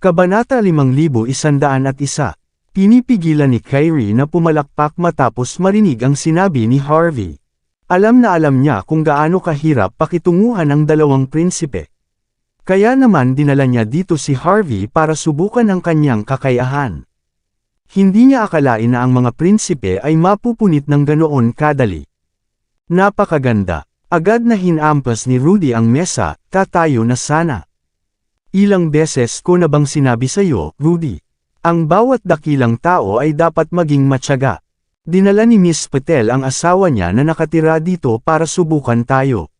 Kabanata 5101. Pinipigilan ni Kyrie na pumalakpak matapos marinig ang sinabi ni Harvey. Alam na alam niya kung gaano kahirap pakitunguhan ang dalawang prinsipe. Kaya naman dinala niya dito si Harvey para subukan ang kanyang kakayahan. Hindi niya akalain na ang mga prinsipe ay mapupunit ng ganoon kadali. Napakaganda. Agad na hinampas ni Rudy ang mesa, tatayo na sana. Ilang beses ko na bang sinabi sa'yo, Rudy? Ang bawat dakilang tao ay dapat maging matyaga. Dinala ni Miss Patel ang asawa niya na nakatira dito para subukan tayo.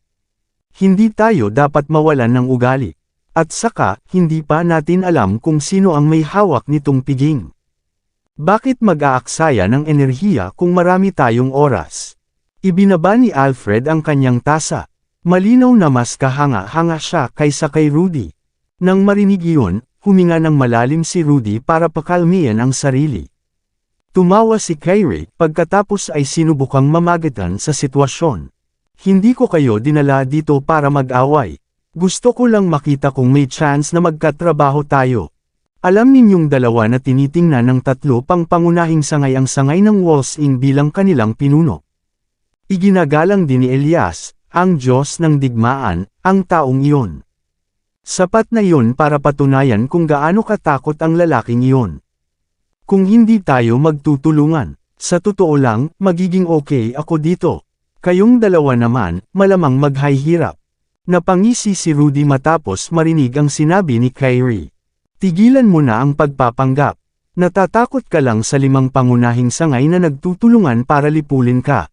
Hindi tayo dapat mawalan ng ugali. At saka, hindi pa natin alam kung sino ang may hawak nitong piging. Bakit mag-aaksaya ng enerhiya kung marami tayong oras? Ibinaba ni Alfred ang kanyang tasa. Malinaw na mas kahanga-hanga siya kaysa kay Rudy. Nang marinig iyon, huminga ng malalim si Rudy para pakalmihan ang sarili. Tumawa si Kyrie, pagkatapos ay sinubukang mamagatan sa sitwasyon. Hindi ko kayo dinala dito para mag-away. Gusto ko lang makita kung may chance na magkatrabaho tayo. Alam ninyong dalawa na tinitingnan ng tatlo pang pangunahing sangay ang sangay ng Walls-in bilang kanilang pinuno. Iginagalang din ni Elias, ang Diyos ng digmaan, ang taong iyon. Sapat na iyon para patunayan kung gaano katakot ang lalaking iyon. Kung hindi tayo magtutulungan, sa totoo lang, magiging okay ako dito. Kayong dalawa naman, malamang maghihirap. Napangisi si Rudy matapos marinig ang sinabi ni Kyrie. Tigilan mo na ang pagpapanggap. Natatakot ka lang sa 5 pangunahing sangay na nagtutulungan para lipulin ka.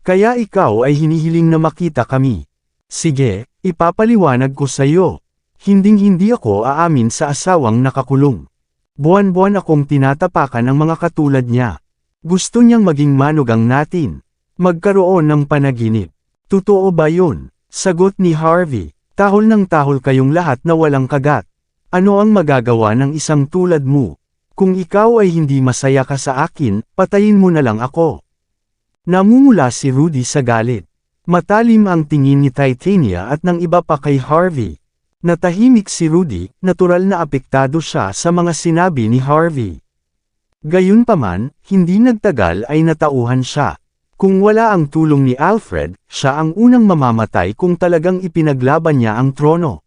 Kaya ikaw ay hinihiling na makita kami. Sige, ipapaliwanag ko sa iyo. Hinding-hindi ako aamin sa asawang nakakulong. Buwan-buwan akong tinatapakan ang mga katulad niya. Gusto niyang maging manugang natin. Magkaroon ng panaginip. Totoo ba yun? Sagot ni Harvey. Tahol ng tahol kayong lahat na walang kagat. Ano ang magagawa ng isang tulad mo? Kung ikaw ay hindi masaya ka sa akin, patayin mo na lang ako. Namumula si Rudy sa galit. Matalim ang tingin ni Titania at ng iba pa kay Harvey. Natahimik si Rudy, natural na apektado siya sa mga sinabi ni Harvey. Gayunpaman, hindi nagtagal ay natauhan siya. Kung wala ang tulong ni Alfred, siya ang unang mamamatay kung talagang ipinaglaban niya ang trono.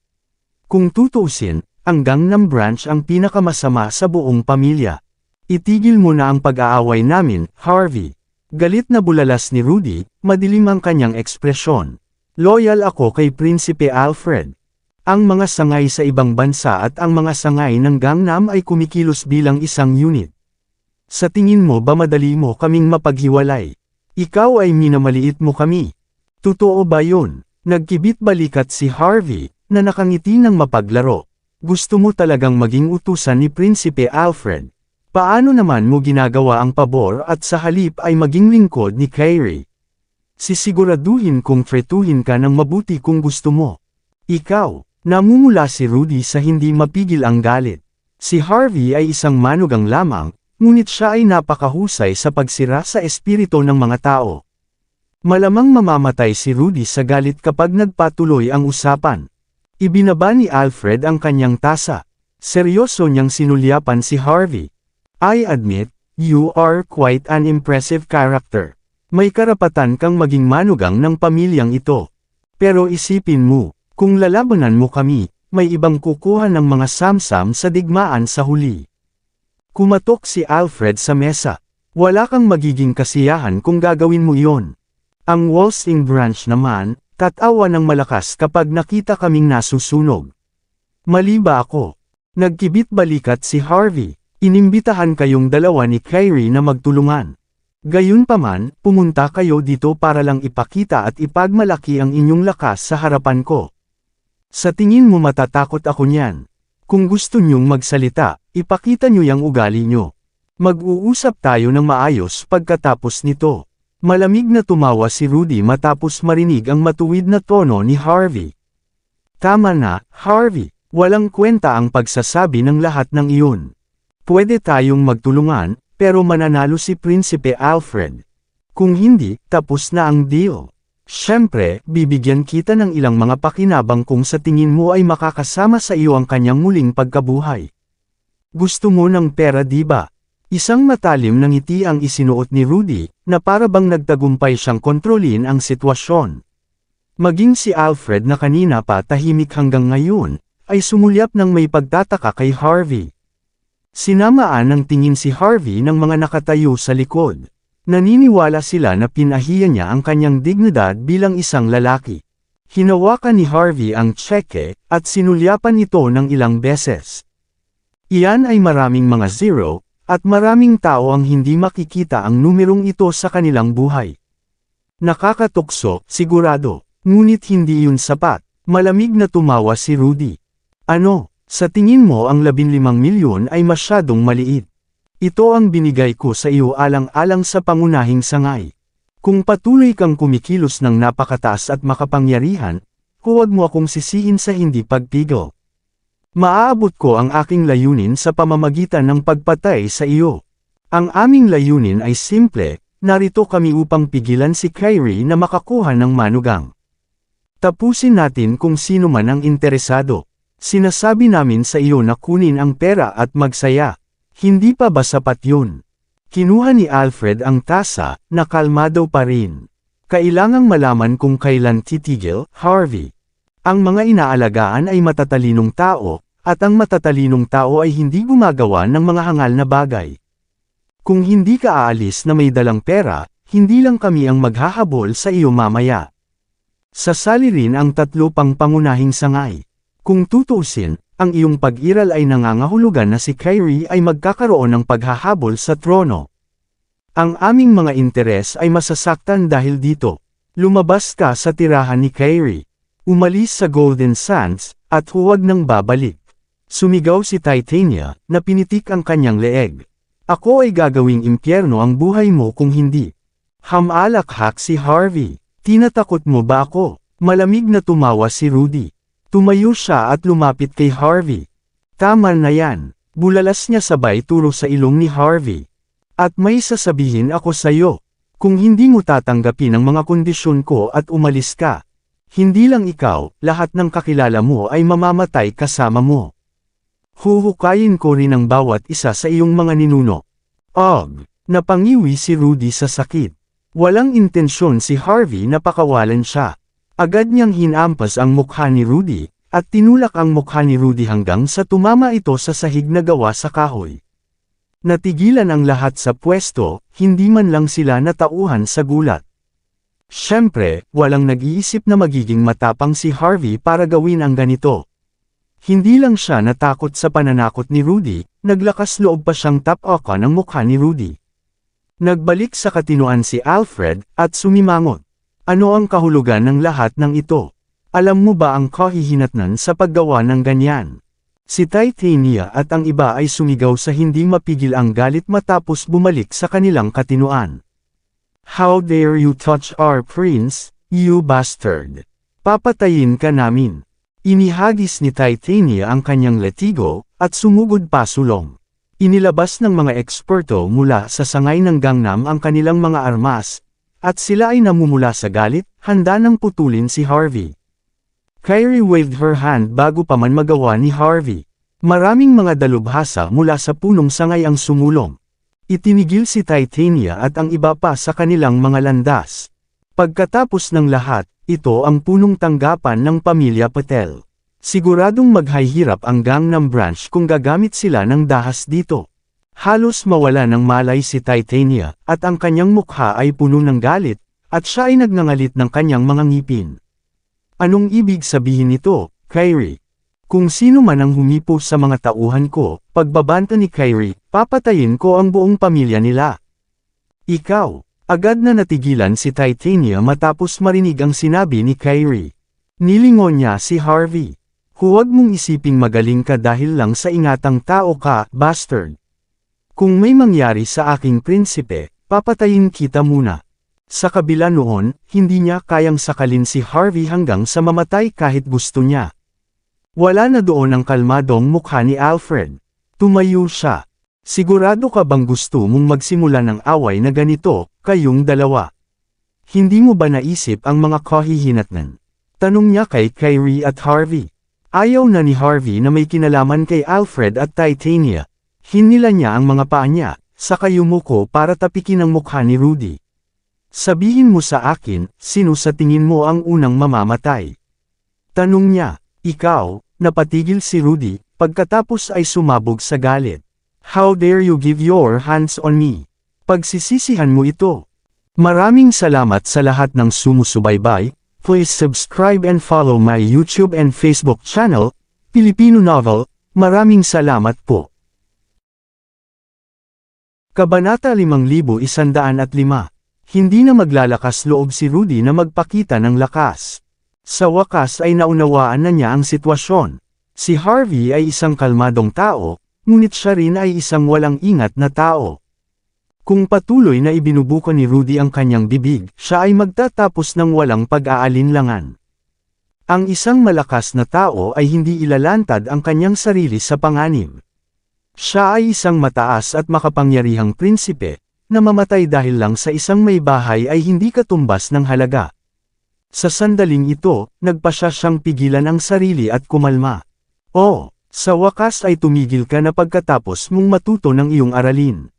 Kung tutuusin, ang Gangnam Branch ang pinakamasama sa buong pamilya. Itigil mo na ang pag-aaway namin, Harvey. Galit na bulalas ni Rudy, madilim ang kanyang ekspresyon. Loyal ako kay Prinsipe Alfred. Ang mga sangay sa ibang bansa at ang mga sangay ng Gangnam ay kumikilos bilang isang unit. Sa tingin mo ba madali mo kaming mapaghiwalay? Ikaw ay minamaliit mo kami. Totoo ba yun? Nagkibit balikat si Harvey, na nakangiti ng mapaglaro. Gusto mo talagang maging utusan ni Prinsipe Alfred. Paano naman mo ginagawa ang pabor at sa halip ay maging lingkod ni Kyrie? Sisiguraduhin kong tretuhin ka ng mabuti kung gusto mo. Ikaw. Namumula si Rudy sa hindi mapigil ang galit. Si Harvey ay isang manugang lamang, ngunit siya ay napakahusay sa pagsira sa espiritu ng mga tao. Malamang mamamatay si Rudy sa galit kapag nagpatuloy ang usapan. Ibinaba ni Alfred ang kanyang tasa. Seryoso niyang sinulyapan si Harvey. I admit, you are quite an impressive character. May karapatan kang maging manugang ng pamilyang ito. Pero isipin mo, kung lalabanan mo kami, may ibang kukuha ng mga samsam sa digmaan sa huli. Kumatok si Alfred sa mesa. Wala kang magiging kasiyahan kung gagawin mo iyon. Ang Walls-in Branch naman, tatawa ng malakas kapag nakita kaming nasusunog. Mali ba ako? Nagkibit balikat si Harvey. Inimbitahan kayong dalawa ni Kyrie na magtulungan. Gayunpaman, pumunta kayo dito para lang ipakita at ipagmalaki ang inyong lakas sa harapan ko. Sa tingin mo matatakot ako niyan. Kung gusto niyong magsalita, ipakita niyo yang ugali niyo. Mag-uusap tayo ng maayos pagkatapos nito. Malamig na tumawa si Rudy matapos marinig ang matuwid na tono ni Harvey. Tama na, Harvey. Walang kwenta ang pagsasabi ng lahat ng iyon. Pwede tayong magtulungan, pero mananalo si Prinsipe Alfred. Kung hindi, tapos na ang deal. Siyempre, bibigyan kita ng ilang mga pakinabang kung sa tingin mo ay makakasama sa iyo ang kanyang muling pagkabuhay. Gusto mo ng pera di ba? Isang matalim na ngiti ang isinuot ni Rudy, na para bang nagtagumpay siyang kontrolin ang sitwasyon. Maging si Alfred na kanina pa tahimik hanggang ngayon, ay sumulyap ng may pagtataka kay Harvey. Sinamaan ng tingin si Harvey ng mga nakatayo sa likod. Naniniwala sila na pinahiya niya ang kanyang dignidad bilang isang lalaki. Hinawakan ni Harvey ang tseke, at sinulyapan ito ng ilang beses. Iyan ay maraming mga zero, at maraming tao ang hindi makikita ang numerong ito sa kanilang buhay. Nakakatukso, sigurado, ngunit hindi yun sapat. Malamig na tumawa si Rudy. Ano, sa tingin mo ang 15 milyon ay masyadong maliit? Ito ang binigay ko sa iyo alang-alang sa pangunahing sangay. Kung patuloy kang kumikilos ng napakataas at makapangyarihan, huwag mo akong sisihin sa hindi pagpigil. Maaabot ko ang aking layunin sa pamamagitan ng pagpatay sa iyo. Ang aming layunin ay simple, narito kami upang pigilan si Kyrie na makakuha ng manugang. Tapusin natin kung sino man ang interesado. Sinasabi namin sa iyo na kunin ang pera at magsaya. Hindi pa ba sapat yun? Kinuha ni Alfred ang tasa, na kalmado pa rin. Kailangang malaman kung kailan titigil, Harvey. Ang mga inaalagaan ay matatalinong tao, at ang matatalinong tao ay hindi gumagawa ng mga hangal na bagay. Kung hindi ka aalis na may dalang pera, hindi lang kami ang maghahabol sa iyo mamaya. Sasali rin ang 3 pang pangunahing sangay. Kung tutuusin, ang iyong pag-iral ay nangangahulugan na si Kyrie ay magkakaroon ng paghahabol sa trono. Ang aming mga interes ay masasaktan dahil dito. Lumabas ka sa tirahan ni Kyrie. Umalis sa Golden Sands, at huwag nang babalik. Sumigaw si Titania, na pinitik ang kanyang leeg. Ako ay gagawing impyerno ang buhay mo kung hindi. Hamalakhak si Harvey. Tinatakot mo ba ako? Malamig na tumawa si Rudy. Tumayo siya at lumapit kay Harvey. Tama na yan. Bulalas niya sabay turo sa ilong ni Harvey. At may sasabihin ako sa'yo. Kung hindi mo tatanggapin ang mga kondisyon ko at umalis ka. Hindi lang ikaw, lahat ng kakilala mo ay mamamatay kasama mo. Huhukayin ko rin ang bawat isa sa iyong mga ninuno. Napangiwi si Rudy sa sakit. Walang intensyon si Harvey na pakawalan siya. Agad niyang hinampas ang mukha ni Rudy, at tinulak ang mukha ni Rudy hanggang sa tumama ito sa sahig na gawa sa kahoy. Natigilan ang lahat sa pwesto, hindi man lang sila natauhan sa gulat. Siyempre, walang nag-iisip na magiging matapang si Harvey para gawin ang ganito. Hindi lang siya natakot sa pananakot ni Rudy, naglakas loob pa siyang tapakan ang mukha ni Rudy. Nagbalik sa katinuan si Alfred, at sumimangot. Ano ang kahulugan ng lahat ng ito? Alam mo ba ang kahihinatnan sa paggawa ng ganyan? Si Titania at ang iba ay sumigaw sa hindi mapigil ang galit matapos bumalik sa kanilang katinuan. How dare you touch our prince, you bastard! Papatayin ka namin! Inihagis ni Titania ang kanyang latigo, at sumugod pa sulong. Inilabas ng mga eksperto mula sa sangay ng Gangnam ang kanilang mga armas, at sila ay namumula sa galit, handa nang putulin si Harvey. Kyrie waved her hand bago pa man magawa ni Harvey. Maraming mga dalubhasa mula sa punong sangay ang sumulong. Itinigil si Titania at ang iba pa sa kanilang mga landas. Pagkatapos ng lahat, ito ang punong tanggapan ng pamilya Patel. Siguradong maghihirap ang Gangnam branch kung gagamit sila ng dahas dito. Halos mawala ng malay si Titania, at ang kanyang mukha ay puno ng galit, at siya ay nagngangalit ng kanyang mga ngipin. Anong ibig sabihin nito, Kyrie? Kung sino man ang humipo sa mga tauhan ko, pagbabanta ni Kyrie, papatayin ko ang buong pamilya nila. Ikaw, agad na natigilan si Titania matapos marinig ang sinabi ni Kyrie. Nilingon niya si Harvey. Huwag mong isiping magaling ka dahil lang sa ingatang tao ka, bastard. Kung may mangyari sa aking prinsipe, papatayin kita muna. Sa kabila noon, hindi niya kayang sakalin si Harvey hanggang sa mamatay kahit gusto niya. Wala na doon ang kalmadong mukha ni Alfred. Tumayo siya. Sigurado ka bang gusto mong magsimula ng away na ganito, kayong dalawa? Hindi mo ba naisip ang mga kahihinatnan? Tanong niya kay Kyrie at Harvey. Ayaw na ni Harvey na may kinalaman kay Alfred at Titania. Hinila niya ang mga paa niya, saka yumuko para tapikin ang mukha ni Rudy. Sabihin mo sa akin, sino sa tingin mo ang unang mamamatay? Tanong niya. Ikaw, napatigil si Rudy, pagkatapos ay sumabog sa galit. How dare you give your hands on me? Pagsisisihan mo ito. Maraming salamat sa lahat ng sumusubaybay. Please subscribe and follow my YouTube and Facebook channel, Filipino Novel. Maraming salamat po. Kabanata 5105. Hindi na maglalakas loob si Rudy na magpakita ng lakas. Sa wakas ay naunawaan na niya ang sitwasyon. Si Harvey ay isang kalmadong tao, ngunit siya rin ay isang walang ingat na tao. Kung patuloy na ibinubuko ni Rudy ang kanyang bibig, siya ay magtatapos ng walang pag-aalinlangan. Ang isang malakas na tao ay hindi ilalantad ang kanyang sarili sa panganib. Siya ay isang mataas at makapangyarihang prinsipe, na mamatay dahil lang sa isang may bahay ay hindi katumbas ng halaga. Sa sandaling ito, nagpasya siyang pigilan ang sarili at kumalma. Oh, sa wakas ay tumigil ka na pagkatapos mong matuto ng iyong aralin.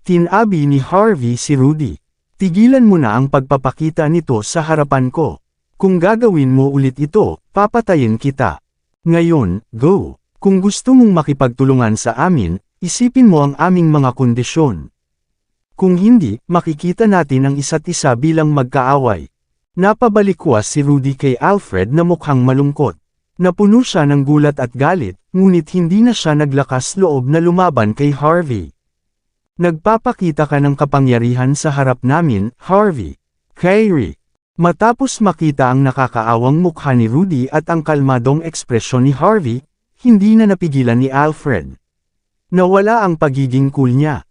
Tinabi ni Harvey si Rudy. Tigilan mo na ang pagpapakita nito sa harapan ko. Kung gagawin mo ulit ito, papatayin kita. Ngayon, go. Kung gusto mong makipagtulungan sa amin, isipin mo ang aming mga kondisyon. Kung hindi, makikita natin ang isa't isa bilang magkaaway. Napabalikwas si Rudy kay Alfred na mukhang malungkot. Napuno siya ng gulat at galit, ngunit hindi na siya naglakas loob na lumaban kay Harvey. Nagpapakita ka ng kapangyarihan sa harap namin, Harvey. Kyrie. Matapos makita ang nakakaawang mukha ni Rudy at ang kalmadong ekspresyon ni Harvey, hindi na napigilan ni Alfred. Nawala ang pagiging cool niya.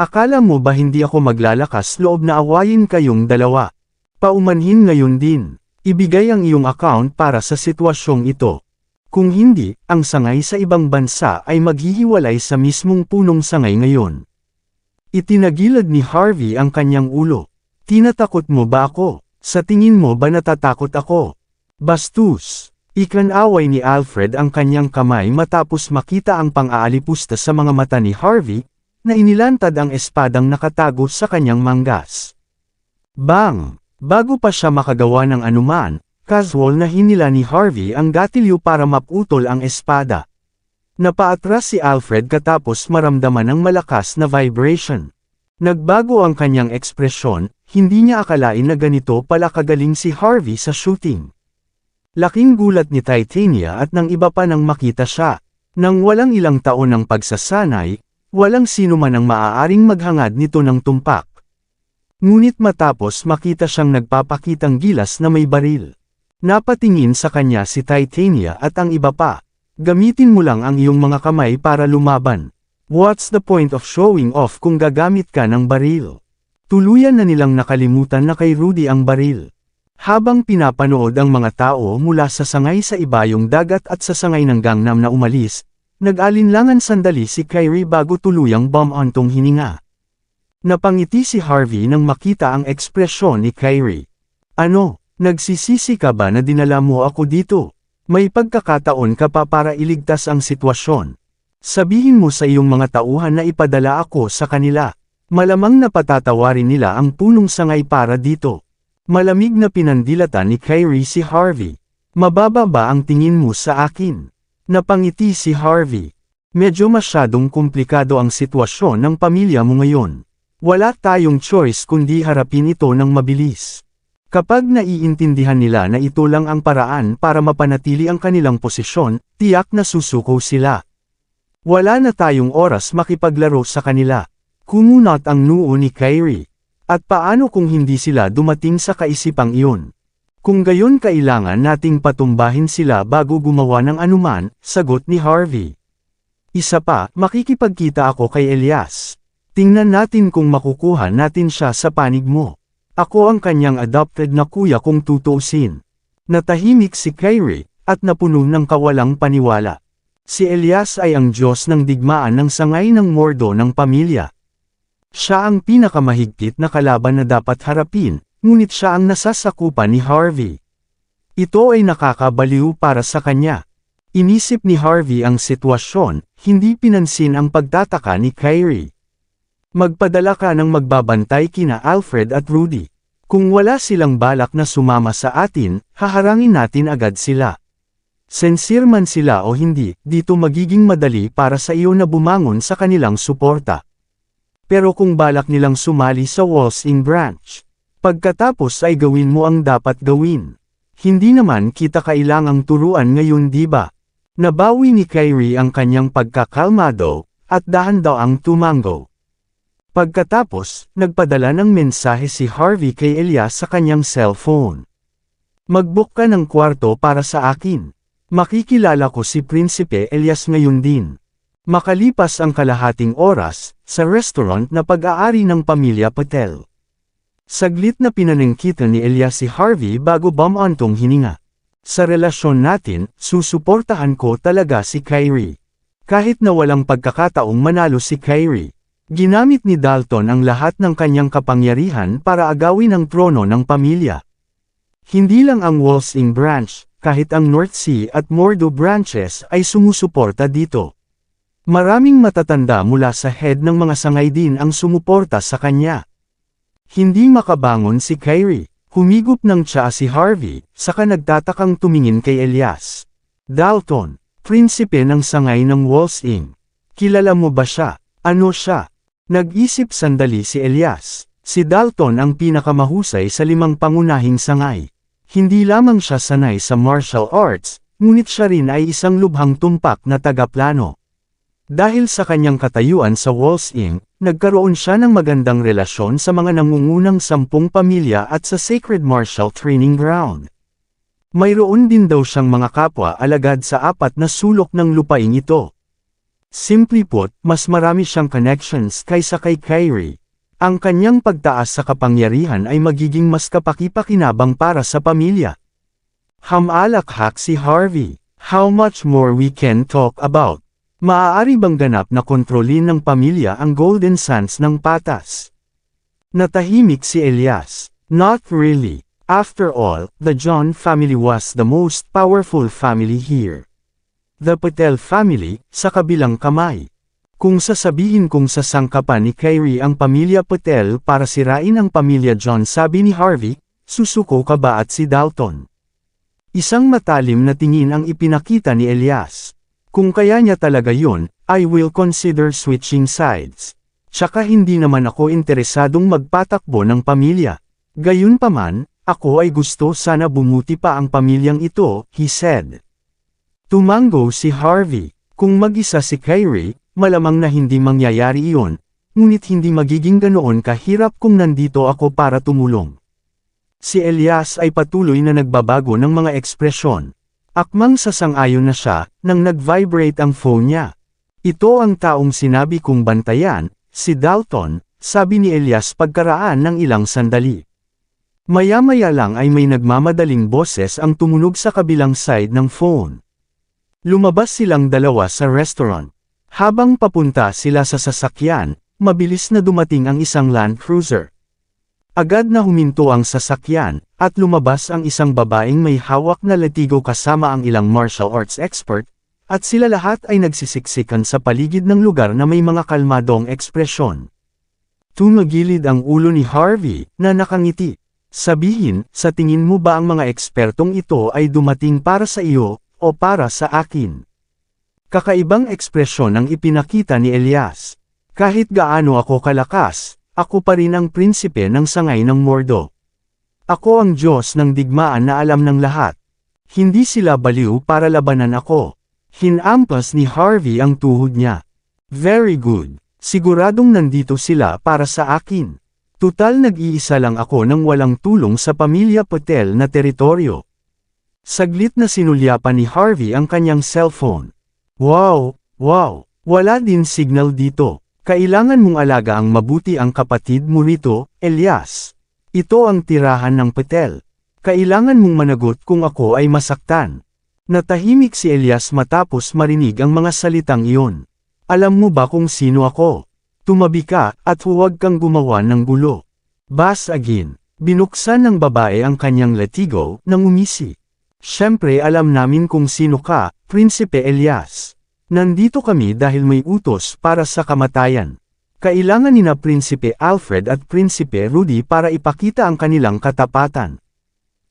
Akala mo ba hindi ako maglalakas loob na awayin kayong dalawa? Paumanhin ngayon din. Ibigay ang iyong account para sa sitwasyong ito. Kung hindi, ang sangay sa ibang bansa ay maghihiwalay sa mismong punong sangay ngayon. Itinagilad ni Harvey ang kanyang ulo. Tinatakot mo ba ako? Sa tingin mo ba natatakot ako? Bastos! Ikanaway ni Alfred ang kanyang kamay matapos makita ang pang-aalipusta sa mga mata ni Harvey, na inilantad ang espadang nakatago sa kanyang manggas. Bang! Bago pa siya makagawa ng anuman, casual na hinila ni Harvey ang gatilyo para maputol ang espada. Napaatras si Alfred katapos maramdaman ng malakas na vibration. Nagbago ang kanyang ekspresyon, hindi niya akalain na ganito pala kagaling si Harvey sa shooting. Laking gulat ni Titania at ng iba pa nang makita siya. Nang walang ilang taon ng pagsasanay, walang sino man ang maaaring maghangad nito ng tumpak. Ngunit matapos makita siyang nagpapakitang gilas na may baril. Napatingin sa kanya si Titania at ang iba pa. Gamitin mo lang ang iyong mga kamay para lumaban. What's the point of showing off kung gagamit ka ng baril? Tuluyan na nilang nakalimutan na kay Rudy ang baril. Habang pinapanood ang mga tao mula sa sangay sa ibayong dagat at sa sangay ng Gangnam na umalis, nag-alinlangan sandali si Kyrie bago tuluyang bumantong hininga. Napangiti si Harvey nang makita ang ekspresyon ni Kyrie. Ano, nagsisisi ka ba na dinala mo ako dito? May pagkakataon ka pa para iligtas ang sitwasyon. Sabihin mo sa iyong mga tauhan na ipadala ako sa kanila. Malamang na patatawarin nila ang punong sangay para dito. Malamig na pinandilatan ni Kyrie si Harvey. Mababa ba ang tingin mo sa akin? Napangiti si Harvey. Medyo masyadong komplikado ang sitwasyon ng pamilya mo ngayon. Wala tayong choice kundi harapin ito ng mabilis. Kapag naiintindihan nila na ito lang ang paraan para mapanatili ang kanilang posisyon, tiyak na susuko sila. Wala na tayong oras makipaglaro sa kanila. Kumunat ang noo ni Kyrie. At paano kung hindi sila dumating sa kaisipang iyon? Kung gayon kailangan nating patumbahin sila bago gumawa ng anuman, sagot ni Harvey. Isa pa, makikipagkita ako kay Elias. Tingnan natin kung makukuha natin siya sa panig mo. Ako ang kanyang adopted na kuya kung tutuusin. Natahimik si Kyrie, at napuno ng kawalang paniwala. Si Elias ay ang Diyos ng digmaan ng sangay ng mordo ng pamilya. Siya ang pinakamahigpit na kalaban na dapat harapin, ngunit siya ang nasasakupan ni Harvey. Ito ay nakakabaliw para sa kanya. Inisip ni Harvey ang sitwasyon, hindi pinansin ang pagtataka ni Kyrie. Magpadala ka ng magbabantay kina Alfred at Rudy. Kung wala silang balak na sumama sa atin, haharangin natin agad sila. Sincere man sila o hindi, dito magiging madali para sa iyo na bumangon sa kanilang suporta. Pero kung balak nilang sumali sa Walsing Branch, pagkatapos ay gawin mo ang dapat gawin. Hindi naman kita kailangang turuan ngayon, di ba? Nabawi ni Kyrie ang kanyang pagkakalmado, at dahan daw ang tumango. Pagkatapos, nagpadala ng mensahe si Harvey kay Elias sa kanyang cellphone. Mag-book ka ng kwarto para sa akin. Makikilala ko si Prinsipe Elias ngayon din. Makalipas ang kalahating oras, sa restaurant na pag-aari ng pamilya Patel. Saglit na pinaningkitan ni Elias si Harvey bago bumantong hininga. Sa relasyon natin, susuportahan ko talaga si Kyrie. Kahit na walang pagkakataong manalo si Kyrie. Ginamit ni Dalton ang lahat ng kanyang kapangyarihan para agawin ang trono ng pamilya. Hindi lang ang Walsing Branch, kahit ang North Sea at Mordo branches ay sumusuporta dito. Maraming matatanda mula sa head ng mga sangay din ang sumuporta sa kanya. Hindi makabangon si Kyrie, humigop ng tsaa si Harvey, saka nagtatakang tumingin kay Elias. Dalton, prinsipe ng sangay ng Walsing. Kilala mo ba siya? Ano siya? Nag-isip sandali si Elias. Si Dalton ang pinakamahusay sa 5 pangunahing sangay. Hindi lamang siya sanay sa martial arts, ngunit siya rin ay isang lubhang tumpak na tagaplano. Dahil sa kanyang katayuan sa Walsing, nagkaroon siya ng magandang relasyon sa mga nangungunang 10 pamilya at sa Sacred Martial Training Ground. Mayroon din daw siyang mga kapwa alagad sa 4 na sulok ng lupaing ito. Simply put, mas marami siyang connections kaysa kay Kyrie. Ang kanyang pagtaas sa kapangyarihan ay magiging mas kapaki-pakinabang para sa pamilya. Hamalakhak si Harvey. How much more we can talk about? Maaari bang ganap na kontrolin ng pamilya ang Golden Sands ng patas? Natahimik si Elias. Not really. After all, the John family was the most powerful family here. The Patel family, sa kabilang kamay. Kung sasabihin kong sasangkapan ni Kyrie ang pamilya Patel para sirain ang pamilya John, sabi ni Harvey, susuko ka ba at si Dalton? Isang matalim na tingin ang ipinakita ni Elias. Kung kaya niya talaga yun, I will consider switching sides. Tsaka hindi naman ako interesadong magpatakbo ng pamilya. Gayunpaman, ako ay gusto sana bumuti pa ang pamilyang ito, he said. Tumango si Harvey. Kung mag-isa si Kyrie, malamang na hindi mangyayari iyon, ngunit hindi magiging ganoon kahirap kung nandito ako para tumulong. Si Elias ay patuloy na nagbabago ng mga ekspresyon. Akmang sasang-ayon na siya, nang nag-vibrate ang phone niya. Ito ang taong sinabi kong bantayan, si Dalton, sabi ni Elias pagkaraan ng ilang sandali. Maya-maya lang ay may nagmamadaling boses ang tumunog sa kabilang side ng phone. Lumabas silang dalawa sa restaurant. Habang papunta sila sa sasakyan, mabilis na dumating ang isang Land Cruiser. Agad na huminto ang sasakyan, at lumabas ang isang babaeng may hawak na latigo kasama ang ilang martial arts expert, at sila lahat ay nagsisiksikan sa paligid ng lugar na may mga kalmadong ekspresyon. Tumagilid ang ulo ni Harvey, na nakangiti. Sabihin, sa tingin mo ba ang mga ekspertong ito ay dumating para sa iyo, o para sa akin? Kakaibang ekspresyon ang ipinakita ni Elias. Kahit gaano ako kalakas, ako pa rin ang prinsipe ng sangay ng Mordo. Ako ang Diyos ng digmaan na alam ng lahat. Hindi sila baliw para labanan ako. Hinampas ni Harvey ang tuhod niya. Very good. Siguradong nandito sila para sa akin. Tutal nag-iisa lang ako nang walang tulong sa pamilya Patel na teritoryo. Saglit na sinulyapan ni Harvey ang kanyang cellphone. Wow, wala din signal dito. Kailangan mong alagaan mabuti ang kapatid mo rito, Elias. Ito ang tirahan ng Patel. Kailangan mong managot kung ako ay masaktan. Natahimik si Elias matapos marinig ang mga salitang iyon. Alam mo ba kung sino ako? Tumabi ka, at huwag kang gumawa ng gulo. Bas again. Binuksan ng babae ang kanyang latigo, nang umisi. Siyempre alam namin kung sino ka, Prinsipe Elias. Nandito kami dahil may utos para sa kamatayan. Kailangan nina Prinsipe Alfred at Prinsipe Rudy para ipakita ang kanilang katapatan.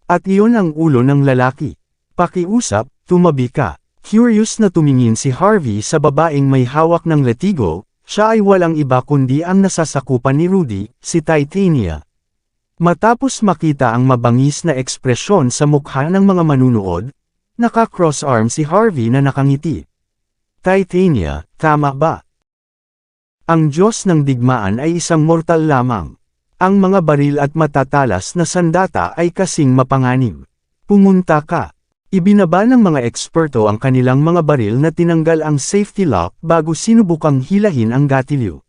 At iyon ang ulo ng lalaki. Pakiusap, tumabi ka. Curious na tumingin si Harvey sa babaeng may hawak ng latigo, siya ay walang iba kundi ang nasasakupan ni Rudy, si Titania. Matapos makita ang mabangis na ekspresyon sa mukha ng mga manunood, naka-cross arm si Harvey na nakangiti. Titania, tama ba? Ang Diyos ng digmaan ay isang mortal lamang. Ang mga baril at matatalas na sandata ay kasing mapanganib. Pumunta ka. Ibinaba ng mga eksperto ang kanilang mga baril na tinanggal ang safety lock bago sinubukang hilahin ang gatilyo.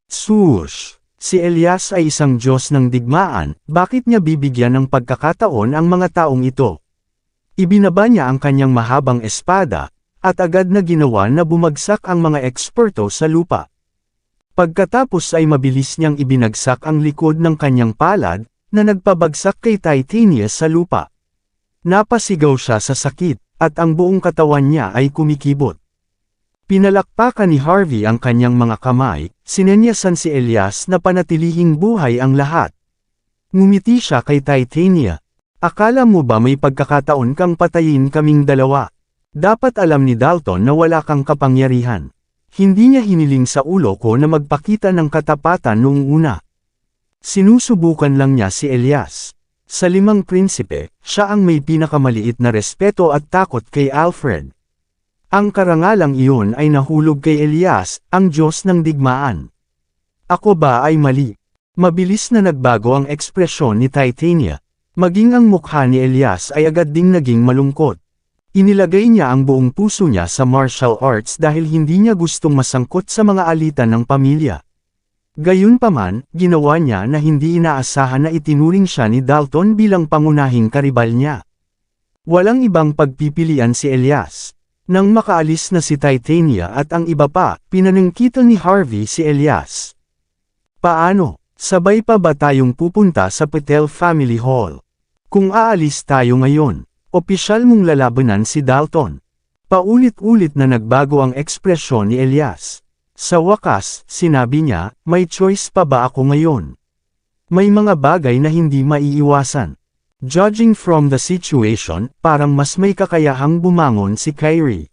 Swoosh! Si Elias ay isang Diyos ng digmaan, bakit niya bibigyan ng pagkakataon ang mga taong ito? Ibinaba niya ang kanyang mahabang espada, at agad na ginawa na bumagsak ang mga eksperto sa lupa. Pagkatapos ay mabilis niyang ibinagsak ang likod ng kanyang palad, na nagpabagsak kay Titania sa lupa. Napasigaw siya sa sakit, at ang buong katawan niya ay kumikibot. Pinalakpakan ni Harvey ang kanyang mga kamay, sinenyasan si Elias na panatilihing buhay ang lahat. Ngumiti siya kay Titania. Akala mo ba may pagkakataon kang patayin kaming dalawa? Dapat alam ni Dalton na wala kang kapangyarihan. Hindi niya hiniling sa ulo ko na magpakita ng katapatan noong una. Sinusubukan lang niya si Elias. Sa 5 prinsipe, siya ang may pinakamaliit na respeto at takot kay Alfred. Ang karangalang iyon ay nahulog kay Elias, ang Diyos ng digmaan. Ako ba ay mali? Mabilis na nagbago ang ekspresyon ni Titania. Maging ang mukha ni Elias ay agad ding naging malungkot. Inilagay niya ang buong puso niya sa martial arts dahil hindi niya gustong masangkot sa mga alitan ng pamilya. Gayunpaman, ginawa niya na hindi inaasahan na itinuring siya ni Dalton bilang pangunahing karibal niya. Walang ibang pagpipilian si Elias. Nang makaalis na si Titania at ang iba pa, pinanungkitan ni Harvey si Elias. Paano? Sabay pa ba tayong pupunta sa Patel Family Hall? Kung aalis tayo ngayon, opisyal mong lalabanan si Dalton. Paulit-ulit na nagbago ang ekspresyon ni Elias. Sa wakas, sinabi niya, may choice pa ba ako ngayon? May mga bagay na hindi maiiwasan. Judging from the situation, parang mas may kakayahang bumangon si Kyrie.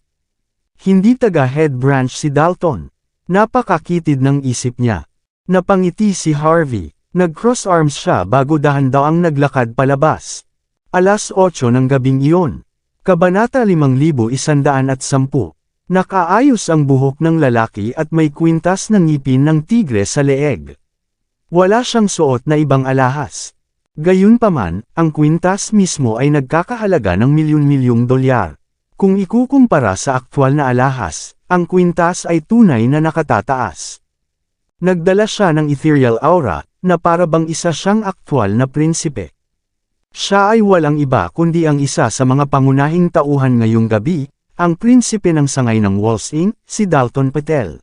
Hindi taga-head branch si Dalton. Napakakitid ng isip niya. Napangiti si Harvey. Nag-cross arms siya bago dahan-dawang naglakad palabas. 8:00 ng gabing iyon. Kabanata 5110. Nakaayos ang buhok ng lalaki at may kwintas ng ngipin ng tigre sa leeg. Wala siyang suot na ibang alahas. Gayunpaman, ang kwintas mismo ay nagkakahalaga ng milyon-milyong dolyar. Kung ikukumpara sa aktwal na alahas, ang kwintas ay tunay na nakatataas. Nagdala siya ng ethereal aura, na para bang isa siyang aktwal na prinsipe. Siya ay walang iba kundi ang isa sa mga pangunahing tauhan ngayong gabi, ang prinsipe ng sangay ng Walsing, si Dalton Patel.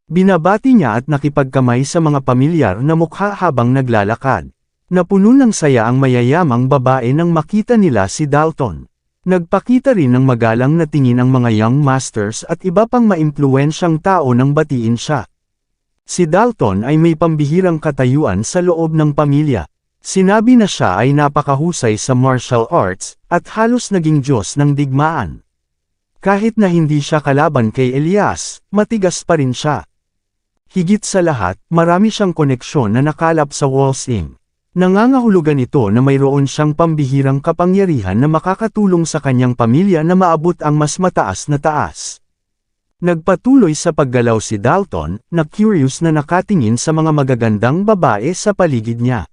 Binabati niya at nakipagkamay sa mga pamilyar na mukha habang naglalakad. Napuno ng saya ang mayayamang babae nang makita nila si Dalton. Nagpakita rin ng magalang na tingin ang mga young masters at iba pang maimpluwensyang tao nang batiin siya. Si Dalton ay may pambihirang katayuan sa loob ng pamilya. Sinabi na siya ay napakahusay sa martial arts, at halos naging Diyos ng digmaan. Kahit na hindi siya kalaban kay Elias, matigas pa rin siya. Higit sa lahat, marami siyang koneksyon na nakalap sa Walsing. Nangangahulugan ito na mayroon siyang pambihirang kapangyarihan na makakatulong sa kanyang pamilya na maabot ang mas mataas na taas. Nagpatuloy sa paggalaw si Dalton, na curious na nakatingin sa mga magagandang babae sa paligid niya.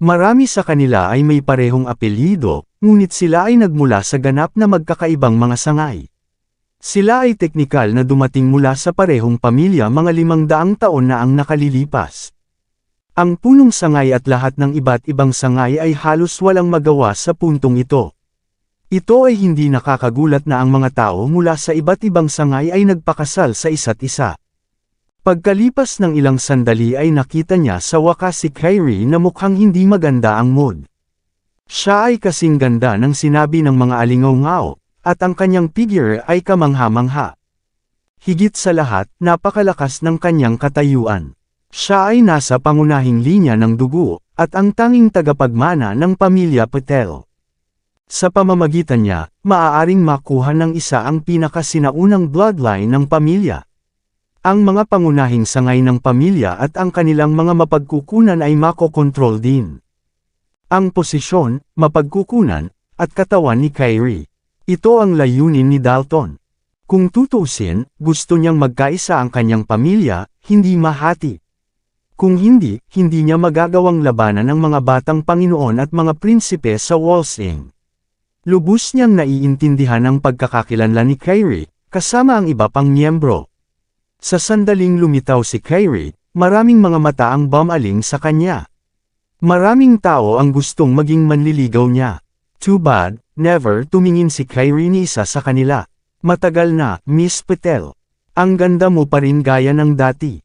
Marami sa kanila ay may parehong apelyido, ngunit sila ay nagmula sa ganap na magkakaibang mga sangay. Sila ay teknikal na dumating mula sa parehong pamilya mga 500 taon na ang nakalilipas. Ang punong sangay at lahat ng iba't ibang sangay ay halos walang magawa sa puntong ito. Ito ay hindi nakakagulat na ang mga tao mula sa iba't ibang sangay ay nagpakasal sa isa't isa. Pagkalipas ng ilang sandali ay nakita niya sa wakas si Kyrie na mukhang hindi maganda ang mood. Siya ay kasing ganda ng sinabi ng mga alingaw-ngao, at ang kanyang figure ay kamangha-mangha. Higit sa lahat, napakalakas ng kanyang katayuan. Siya ay nasa pangunahing linya ng dugo, at ang tanging tagapagmana ng pamilya Patel. Sa pamamagitan niya, maaaring makuha ng isa ang pinakasinaunang bloodline ng pamilya. Ang mga pangunahing sangay ng pamilya at ang kanilang mga mapagkukunan ay makokontrol din. Ang posisyon, mapagkukunan, at katawan ni Kyrie. Ito ang layunin ni Dalton. Kung tutuusin, gusto niyang magkaisa ang kanyang pamilya, hindi mahati. Kung hindi, hindi niya magagawang labanan ang mga batang Panginoon at mga prinsipe sa Walsing. Lubos niyang naiintindihan ang pagkakakilanlan ni Kyrie, kasama ang iba pang miyembro. Sa sandaling lumitaw si Kyrie, maraming mga mata ang bumaling sa kanya. Maraming tao ang gustong maging manliligaw niya. Too bad, never tumingin si Kyrie ni isa sa kanila. Matagal na, Miss Patel. Ang ganda mo pa rin gaya ng dati.